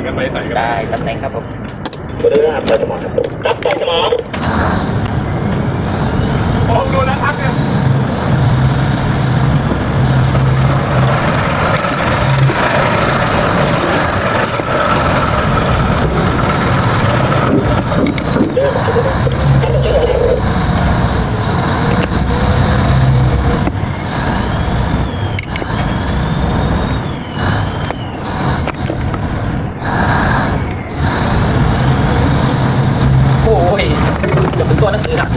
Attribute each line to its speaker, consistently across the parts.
Speaker 1: กันไปใส่กัน
Speaker 2: ได้ตำแหน่งครับผม
Speaker 3: เรือเปิดสมองรับใจสมอง
Speaker 1: มองดูนะครับเนี่ย
Speaker 2: โอ้ยเกือบเป็นตัวหนังสือครับ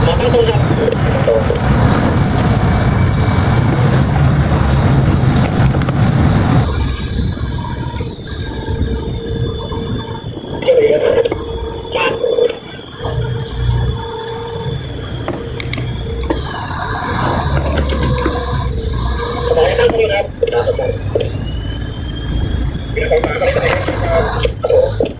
Speaker 3: มาตั้งตัวครับเที่ยวอีกครับมาสมองตั้งตัวครับตามสมองมีความหมายอะไรกันครับ